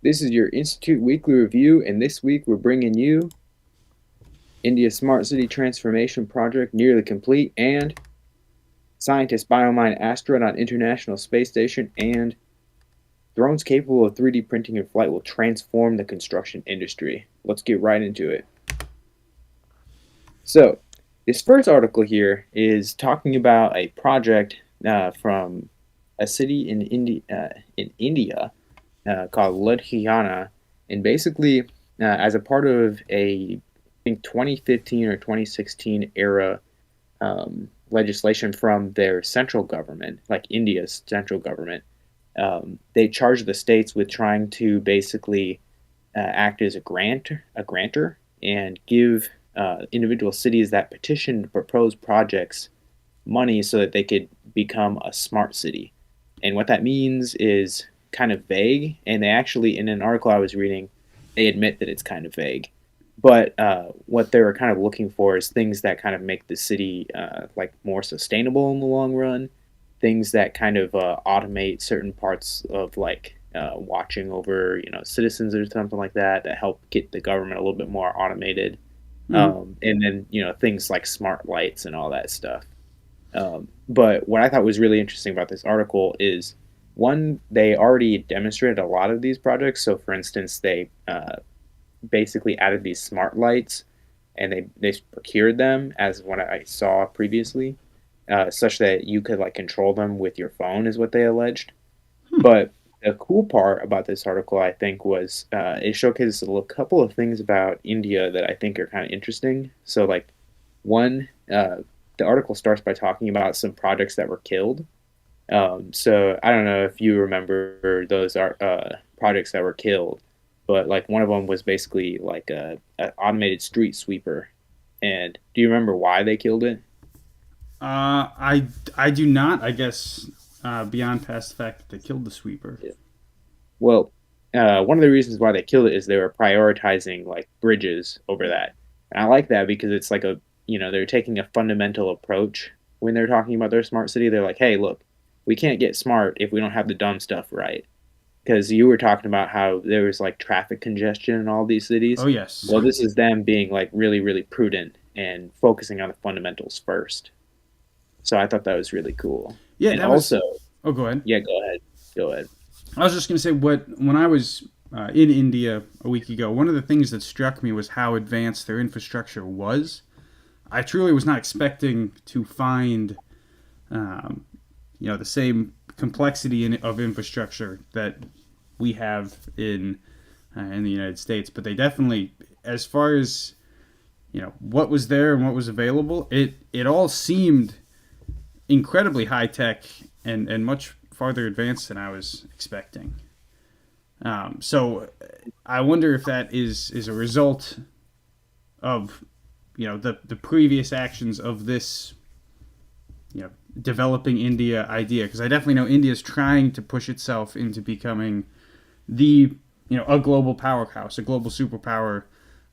This is your Institute Weekly Review, and this week we're bringing you India's Smart City Transformation Project nearly complete, and scientists biomine asteroid on International Space Station, and drones capable of 3D printing in flight will transform the construction industry. Let's get right into it. So, this first article here is talking about a project from a city in India called Ludhiana, and basically, as a part of I think 2015 or 2016 era legislation from their central government, like India's central government, they charged the states with trying to basically act as a grantor, and give individual cities that petitioned to propose projects money so that they could become a smart city. And what that means is kind of vague. And they actually, in an article I was reading, they admit that it's kind of vague. But what they were kind of looking for is things that kind of make the city like more sustainable in the long run. Things that kind of automate certain parts of like watching over citizens or something like that, that help get the government a little bit more automated. And then things like smart lights and all that stuff. But what I thought was really interesting about this article is, one, they already demonstrated a lot of these projects. So, for instance, they basically added these smart lights, and they procured them as what I saw previously, such that you could like control them with your phone, is what they alleged. But the cool part about this article, I think, was it showcases a couple of things about India that I think are kind of interesting. So, like, one, the article starts by talking about some projects that were killed. So I don't know if you remember those projects that were killed, but like one of them was basically like a automated street sweeper. And do you remember why they killed it? I do not. I guess beyond past the fact that they killed the sweeper. Yeah. Well, one of the reasons why they killed it is they were prioritizing like bridges over that. And I like that because it's like they're taking a fundamental approach when they're talking about their smart city. They're like, hey, look, we can't get smart if we don't have the dumb stuff right. Because you were talking about how there was like traffic congestion in all these cities. Oh yes. Well, this is them being like really, really prudent and focusing on the fundamentals first. So I thought that was really cool. Yeah, And that was. also, Oh, go ahead. yeah, go ahead. Go ahead. I was just gonna say when I was in India a week ago, one of the things that struck me was how advanced their infrastructure was. I truly was not expecting to find, the same complexity of infrastructure that we have in the United States. But they definitely, as far as what was there and what was available, it all seemed incredibly high tech and much farther advanced than I was expecting. So I wonder if that is a result of the previous actions of this developing India idea, because I definitely know India is trying to push itself into becoming the a global powerhouse, a global superpower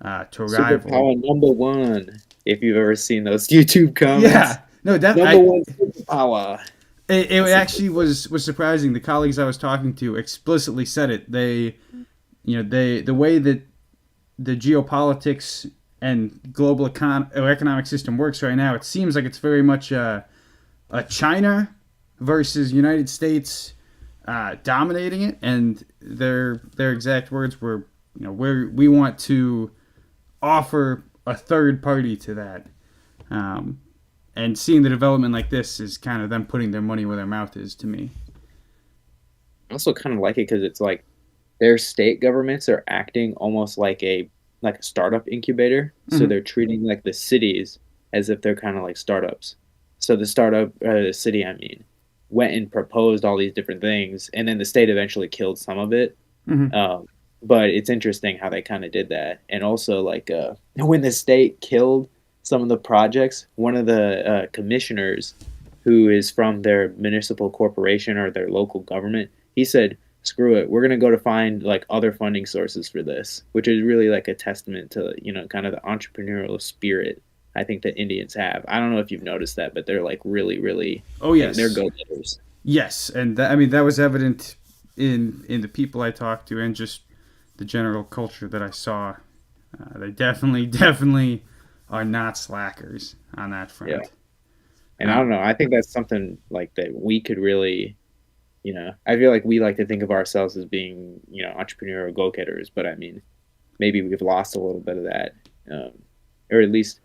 to rival. Superpower number one. If you've ever seen those YouTube comments, Yeah, no, that number one superpower. it That's a actually was surprising. The colleagues I was talking to explicitly said it. The way that the geopolitics and global economic system works right now, it seems like it's very much a China versus United States dominating it, and their exact words were, we want to offer a third party to that. And seeing the development like this is kind of them putting their money where their mouth is to me. I also kind of like it because it's like their state governments are acting almost like a startup incubator. So Mm-hmm. they're treating like the cities as if they're kind of like startups. So the city, I mean, went and proposed all these different things, and then the state eventually killed some of it. Mm-hmm. Um, but it's interesting how they kind of did that, and also like when the state killed some of the projects, one of the commissioners, who is from their municipal corporation or their local government, he said, "Screw it, we're gonna go to find like other funding sources for this," which is really like a testament to kind of the entrepreneurial spirit I think that Indians have. I don't know if you've noticed that, but they're like really, really, Oh they're yes, go-getters. yes, and I mean that was evident in the people I talked to, and just the general culture that I saw. They definitely, definitely are not slackers on that Yeah. front. And I don't Um, know. I think that's something like that we could really, I feel like we like to think of ourselves as being, entrepreneurial go-getters, but I mean, maybe we've lost a little bit of that. Um, or at least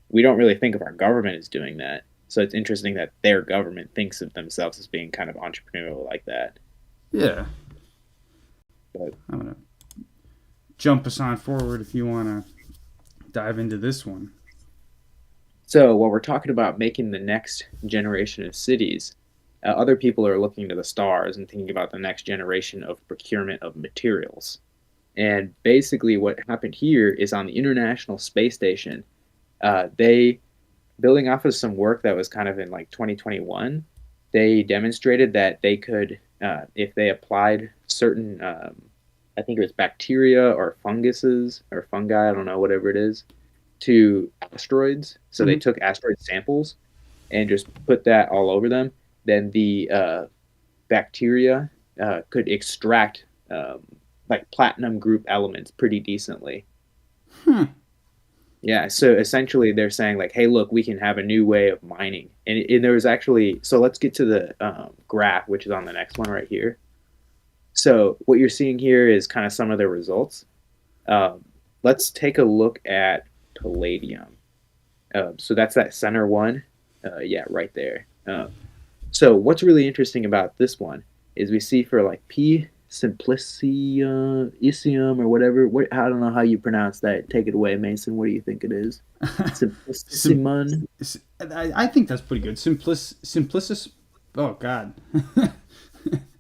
we don't really think of our government as doing that. So it's interesting that their government thinks of themselves as being kind of entrepreneurial like that. yeah, But I'm gonna jump us on forward if you want to dive into this one. so while we're talking about making the next generation of cities, other people are looking to the stars and thinking about the next generation of procurement of materials. And basically, what happened here is on the International Space Station, they building off of some work that was kind of in like 2021, they demonstrated that they could, if they applied certain, I think it was bacteria or funguses or fungi, I don't know, whatever it is, to asteroids. So they Mm-hmm. took asteroid samples and just put that all over them. Then the bacteria could extract like platinum group elements pretty decently. Hmm. Yeah, so essentially they're saying like, hey, look, we can have a new way of mining. And there was actually, so let's get to the graph, which is on the next one right here. So what you're seeing here is kind of some of the results. Um, let's take a look at palladium. So that's that center one. Yeah, right there. So what's really interesting about this one is we see for like P simplicium or whatever. I don't know how you pronounce that. Take it away, Mason. What do you think it is? Sim- Simplicissimon. I think that's pretty good. Simplicis. Oh God,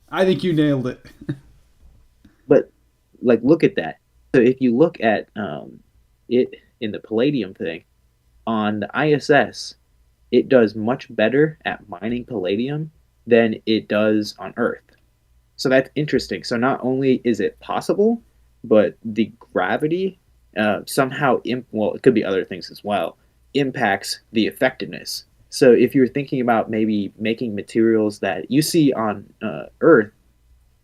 I think you nailed it. But like, look at that. So if you look at it in the palladium thing on the ISS, it does much better at mining palladium than it does on Earth. So that's interesting. So not only is it possible, but the gravity somehow, well, it could be other things as well, impacts the effectiveness. So if you're thinking about maybe making materials that you see on Earth,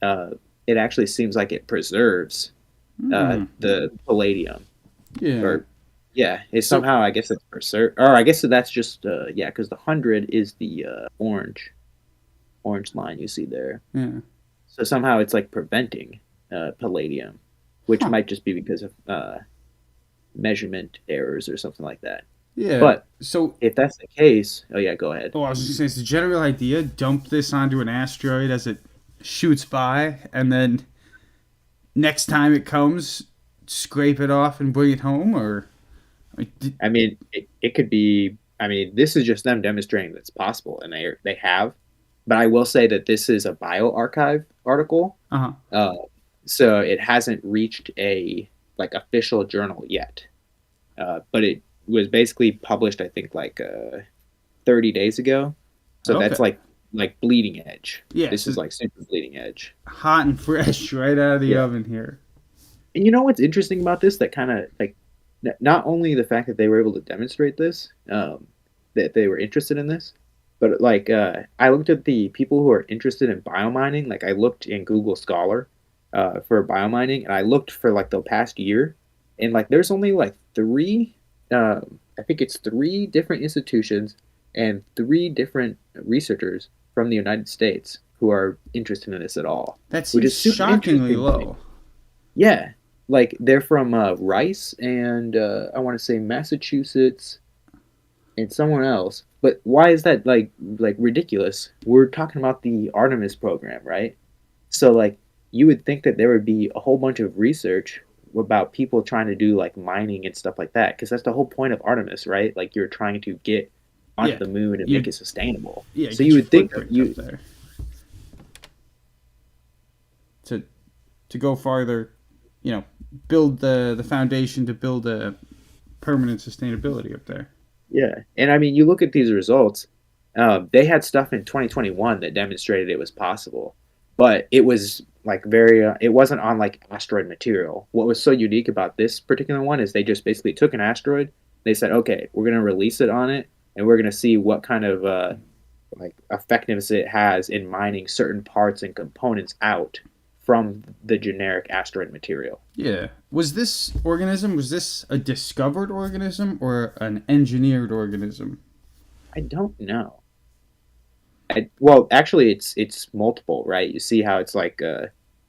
uh, it actually seems like it preserves Hmm. the palladium. Yeah. Or yeah, it's So somehow I guess it's preserved. Or I guess that's just yeah, because the 100 is the orange line you see there. yeah. So somehow it's like preventing palladium, which Huh. might just be because of measurement errors or something like that. Yeah. But So if that's the case, oh yeah, go ahead. oh, I was just gonna say, it's the general idea: dump this onto an asteroid as it shoots by, and then next time it comes, scrape it off and bring it home, or like, I mean, it could be. I mean, this is just them demonstrating that's possible, and they have. But I will say that this is a bioarchive article, uh huh. uh, so it hasn't reached a like official journal yet. But it was basically published, I think, like 30 days ago. So that's Okay. like bleeding edge. Yeah. This So is like super bleeding edge. hot and fresh, right out of the Yeah. oven here. And you know what's interesting about this? That kind of like not only the fact that they were able to demonstrate this, that they were interested in this, but like I looked at the people who are interested in biomining. Like I looked in Google Scholar for biomining, and I looked for like the past year, and like there's only like three. I think it's three different institutions and three different researchers from the United States who are interested in this at all, That which seems is super shockingly interesting to me. low. Yeah, like they're from Rice and I want to say Massachusetts and someone else. But why is that like ridiculous? We're talking about the Artemis program, right? So like you would think that there would be a whole bunch of research about people trying to do like mining and stuff like that because that's the whole point of Artemis, right? Like you're trying to get onto Yeah. the moon and make You it sustainable. yeah, So get you your would think that footprint up you there to go farther. You know, build the foundation to build a permanent sustainability up there. yeah. And I mean you look at these results. They had stuff in 2021 that demonstrated it was possible, but it was like very it wasn't on like asteroid material. What was so unique about this particular one is they just basically took an asteroid, they said okay, we're going to release it on it, and we're going to see what kind of like effectiveness it has in mining certain parts and components out from the generic asteroid material. Yeah. Was this a discovered organism or an engineered organism? I don't know. Well, actually, it's multiple, right? You see how it's like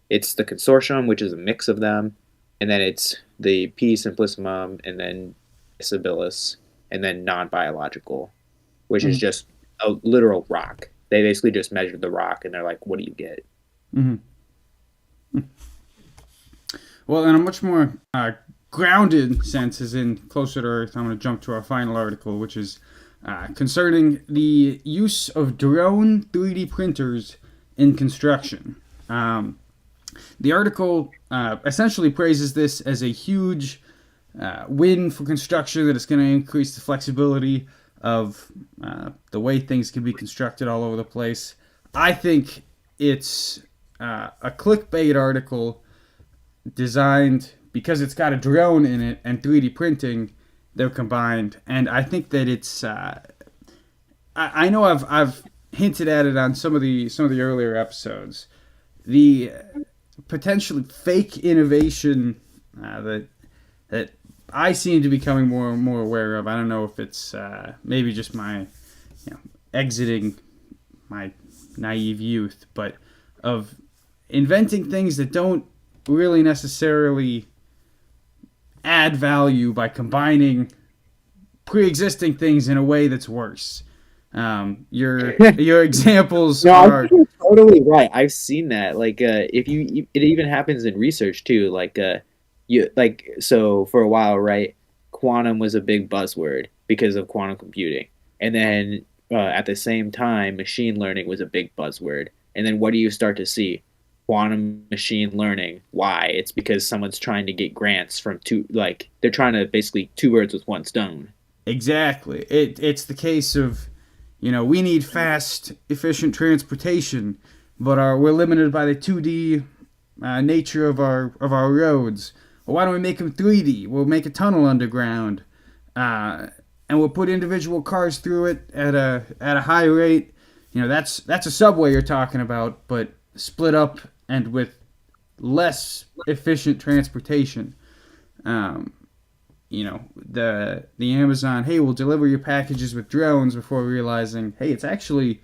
it's the consortium, which is a mix of them, and then it's the P simplissimum, and then Sibyllus, and then non-biological, which is Mm-hmm. just a literal rock. They basically just measured the rock, and they're like, "What do you get?" Mm-hmm. Well, in a much more grounded sense, as in closer to Earth, I'm going to jump to our final article, which is concerning the use of drone 3D printers in construction. Um, the article essentially praises this as a huge win for construction, that it's going to increase the flexibility of the way things can be constructed all over the place. I think it's a clickbait article designed because it's got a drone in it and 3D printing. They're combined, and I think that it's. I know I've hinted at it on some of the earlier episodes. The potentially fake innovation that I seem to be becoming more and more aware of. I don't know if it's maybe just my exiting my naive youth, but of inventing things that don't really necessarily add value by combining pre-existing things in a way that's worse. Your examples No, I are think you're totally right. I've seen that. Like, if you, it even happens in research too. Like, you like so for a while, right? Quantum was a big buzzword because of quantum computing, and then at the same time, machine learning was a big buzzword. And then what do you start to see? Quantum machine learning. Why? It's because someone's trying to get grants from two. Like, they're trying to basically two birds with one stone. exactly. It's the case of, we need fast, efficient transportation, but we're limited by the 2D nature of our roads. Well, why don't we make them 3D? We'll make a tunnel underground, uh, and we'll put individual cars through it at a high rate. That's a subway you're talking about, but split up and with less efficient transportation. Um, the Amazon, hey, we'll deliver your packages with drones, before realizing, hey, it's actually,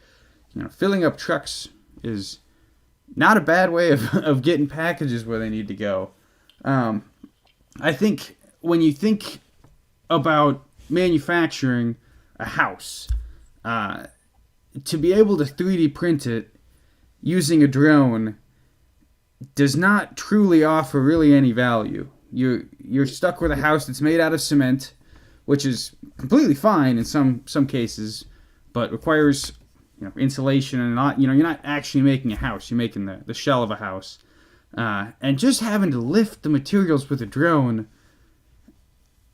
filling up trucks is not a bad way of getting packages where they need to go. Um, I think when you think about manufacturing a house, uh, to be able to 3D print it using a drone does not truly offer really any value. You're stuck with a house that's made out of cement, which is completely fine in some cases, but requires insulation, and not you're not actually making a house. You're making the shell of a house, and just having to lift the materials with a drone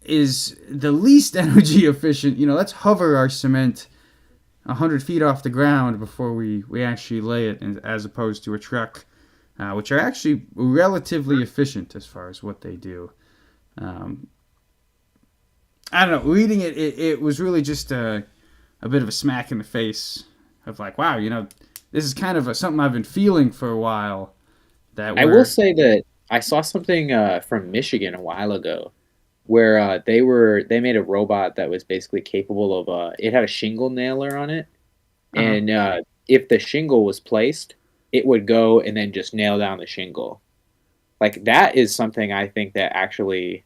is the least energy efficient. Let's hover our cement 100 feet off the ground before we actually lay it, as opposed to a truck, which are actually relatively efficient as far as what they do. Um, I don't know. Reading it was really just a bit of a smack in the face of like, wow, this is kind of something I've been feeling for a while. That I will we're say that I saw something from Michigan a while ago where they made a robot that was basically capable of it had a shingle nailer on it, uh and if the shingle was placed, it would go and then just nail down the shingle. Like, that is something I think that actually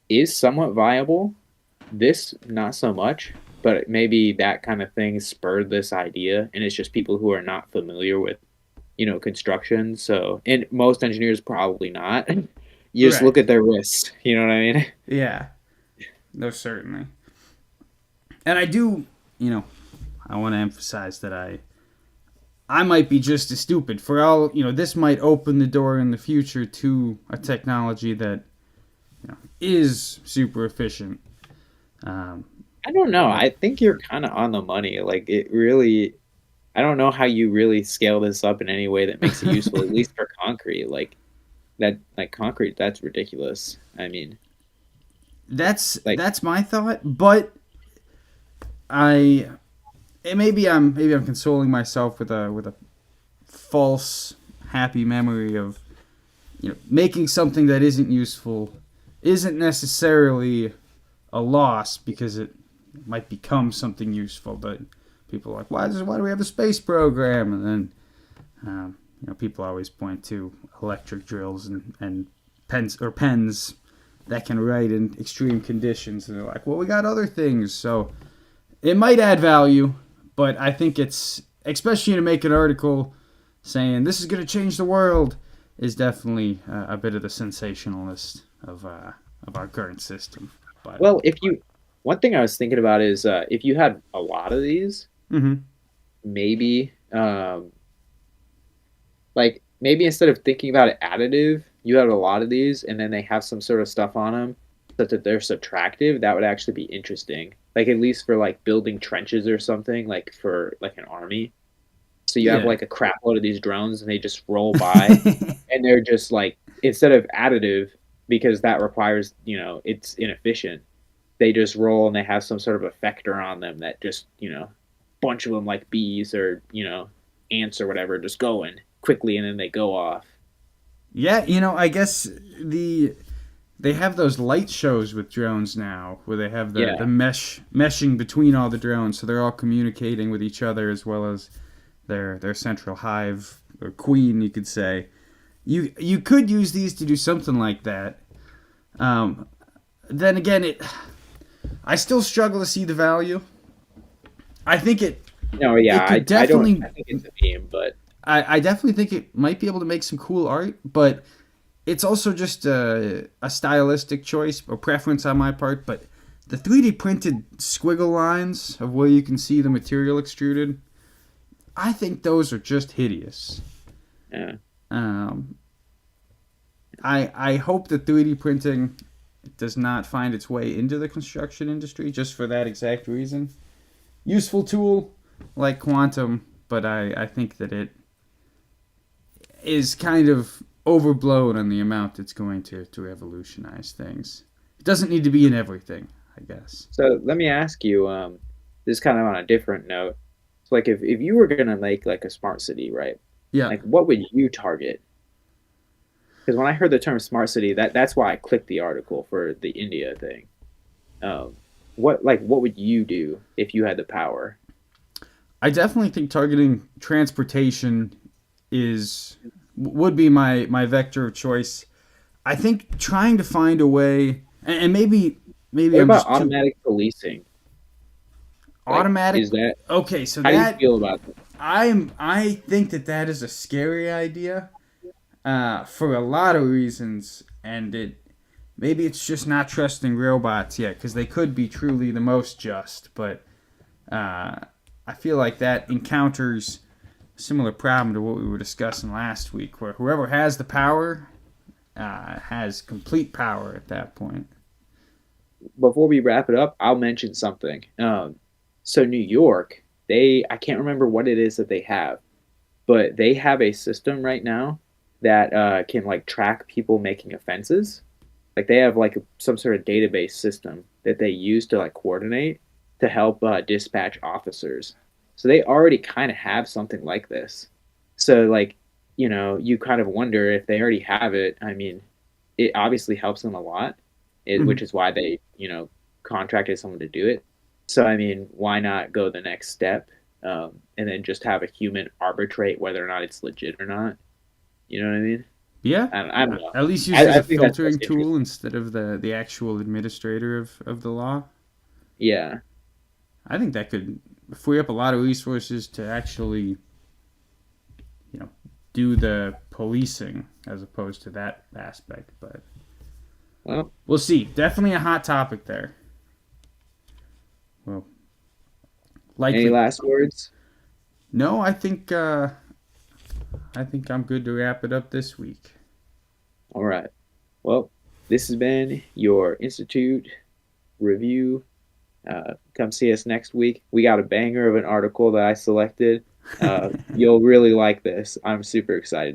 is somewhat viable. This not so much, but maybe that kind of thing spurred this idea, and it's just people who are not familiar with construction. So, and most engineers probably not. You just look right, at their wrists. You know what I mean? yeah, no, certainly. And I do, you know, I want to emphasize that I might be just as stupid. For all this might open the door in the future to a technology that is super efficient. Um, I don't know. but I think you're kind of on the money. Like, it really, I don't know how you really scale this up in any way that makes it useful, at least for concrete. Like concrete, that's ridiculous. I mean, like, that's my thought. But I maybe I'm consoling myself with a false happy memory of making something that isn't useful isn't necessarily a loss because it might become something useful. But people are like, why do we have a space program? And then people always point to electric drills and pens that can write in extreme conditions, and they're like, well, we got other things, so it might add value, but I think it's, especially to make an article saying this is going to change the world, is definitely a bit of the sensationalist of our current system. But Well, if you one thing I was thinking about is if you had a lot of these, mm-hmm. maybe like maybe instead of thinking about it additive, you have a lot of these, and then they have some sort of stuff on them such that they're subtractive. That would actually be interesting. Like at least for like building trenches or something, like for like an army. So you have Yeah. like a crap load of these drones, and they just roll by, and they're just like instead of additive because that requires it's inefficient. They just roll and they have some sort of effector on them that just bunch of them like bees or ants or whatever just going quickly and then they go off. Yeah, I guess they have those light shows with drones now where they have the Yeah, meshing between all the drones, so they're all communicating with each other as well as their central hive or queen, you could say. You could use these to do something like that. Um, then again, I still struggle to see the value. I think no, yeah, it could I don't. definitely I think it's a meme, but I definitely think it might be able to make some cool art, but it's also just a stylistic choice or preference on my part. But the 3D printed squiggle lines of where you can see the material extruded, I think those are just hideous. yeah. Um, I hope that 3D printing does not find its way into the construction industry just for that exact reason. Useful tool like quantum, but I think that it is kind of overblown on the amount it's going to revolutionize things. It doesn't need to be in everything, I guess. So let me ask you. This is kind of on a different note. So like if you were gonna make like a smart city, right? Yeah. Like what would you target? Because when I heard the term smart city, that's why I clicked the article for the India thing. Um, what would you do if you had the power? I definitely think targeting transportation is would be my vector of choice. I think trying to find a way, and maybe What I'm about just too automatic policing? Like, automatic. is that Okay, so how do you that feel about that? I think that is a scary idea for a lot of reasons, and maybe it's just not trusting robots yet because they could be truly the most just, but uh, I feel like that encounters a similar problem to what we were discussing last week, where whoever has the power has complete power at that point. Before we wrap it up, I'll mention something. So New York, I can't remember what it is that they have, but they have a system right now that can like track people making offenses. Like they have like some sort of database system that they use to like coordinate to help dispatch officers. So they already kind of have something like this. So like, you kind of wonder if they already have it. I mean, it obviously helps them a lot, which Mhm. is why they, contracted someone to do it. So I mean, why not go the next step and then just have a human arbitrate whether or not it's legit or not? You know what I mean? Yeah, I don't know. at least use it as I a think that's filtering most tool interesting. instead of the actual administrator of the law. Yeah. I think that could free up a lot of resources to actually, you know, do the policing as opposed to that aspect. But Well, we'll see. Definitely a hot topic there. Well, any likely. last words? No, I think I'm good to wrap it up this week. All right. Well, this has been your Institute review. Come see us next week. We got a banger of an article that I selected. You'll really like this. I'm super excited